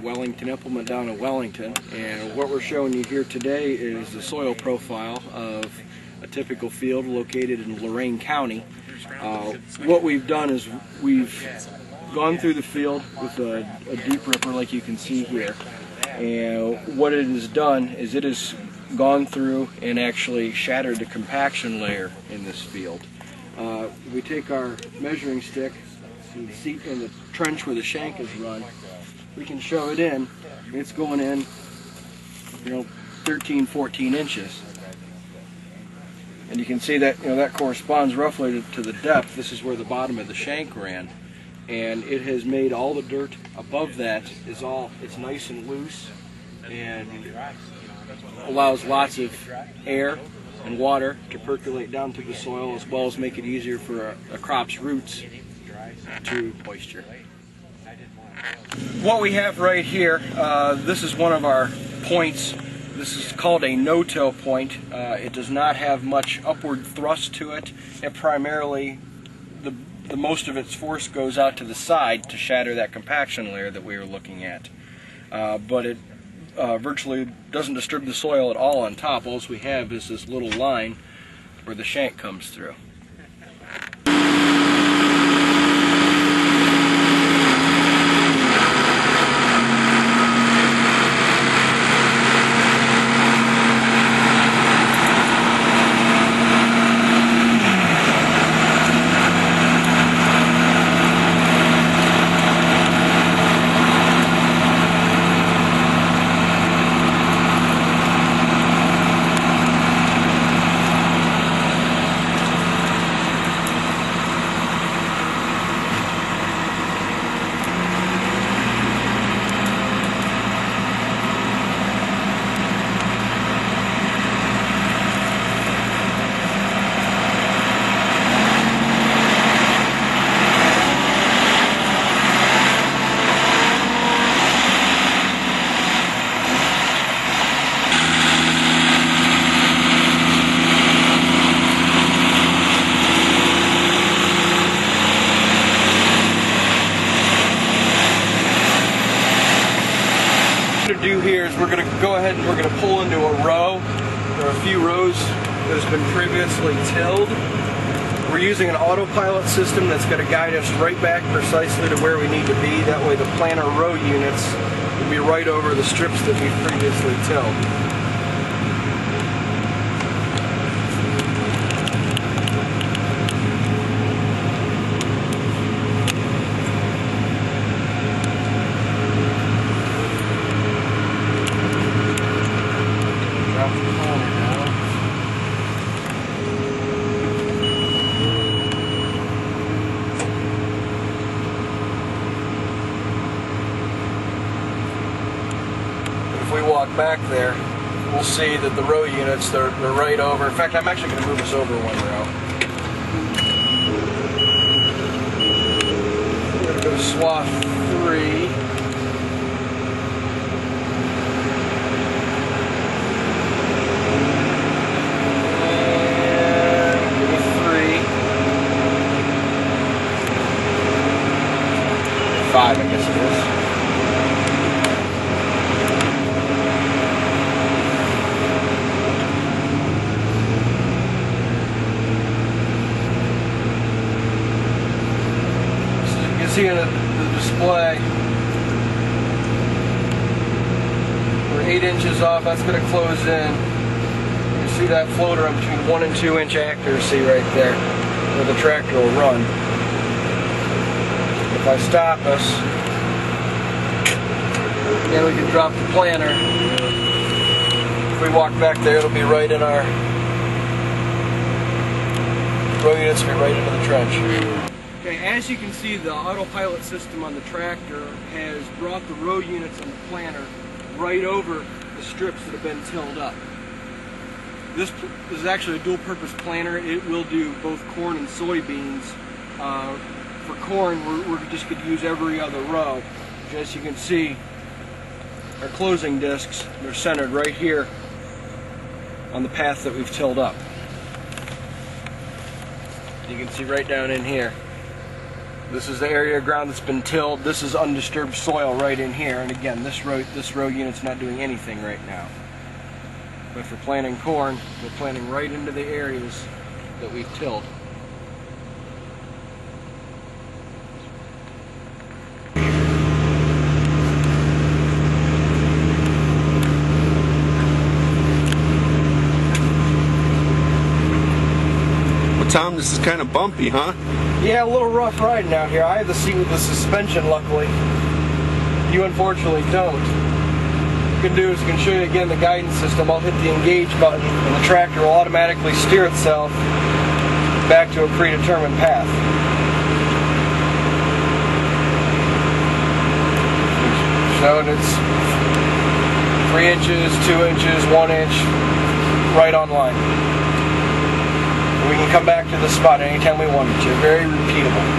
Wellington implement down in Wellington, and what we're showing you here today is the soil profile of a typical field located in Lorain County. What we've done is we've gone through the field with a deep ripper like you can see here, and what it has done is it has gone through and actually shattered the compaction layer in this field. We take our measuring stick, you see in the trench where the shank is run, we can show it in. It's going in, 13, 14 inches. And you can see that, that corresponds roughly to the depth. This is where the bottom of the shank ran. And it has made all the dirt above that it's nice and loose and allows lots of air and water to percolate down through the soil, as well as make it easier for a crop's roots to moisture. What we have right here, this is one of our points. This is called a no-till point. It does not have much upward thrust to it. It primarily, the most of its force goes out to the side to shatter that compaction layer that we were looking at. But it virtually doesn't disturb the soil at all on top. All we have is this little line where the shank comes through. Do here is we're going to go ahead and we're going to pull into a row. There are a few rows that has been previously tilled. We're using an autopilot system that's going to guide us right back precisely to where we need to be. That way the planter row units will be right over the strips that we've previously tilled. If we walk back there, we'll see that the row units, they're right over. In fact, I'm actually going to move us over one row. We're going to go to swath 3. I guess it is. So you can see in the display, we're 8 inches off. That's going to close in. You can see that floater between 1 and 2 inch accuracy right there, where the tractor will run. If I stop us, then we can drop the planter. If we walk back there, it'll be right in our row units, will be right into the trench. Okay, as you can see, the autopilot system on the tractor has brought the row units on the planter right over the strips that have been tilled up. This is actually a dual-purpose planter. It will do both corn and soybeans. For corn, we're just going to use every other row. As you can see, our closing discs, they're centered right here on the path that we've tilled up. You can see right down in here. This is the area of ground that's been tilled. This is undisturbed soil right in here. And again, this row unit's not doing anything right now. But for planting corn, we're planting right into the areas that we've tilled. Tom, this is kind of bumpy, huh? Yeah, a little rough riding out here. I have the seat with the suspension, luckily. You unfortunately don't. What you can do is I can show you again the guidance system. I'll hit the engage button and the tractor will automatically steer itself back to a predetermined path. Showing it's 3 inches, 2 inches, 1 inch, right on line. We can come back to the spot anytime we want to. Very repeatable.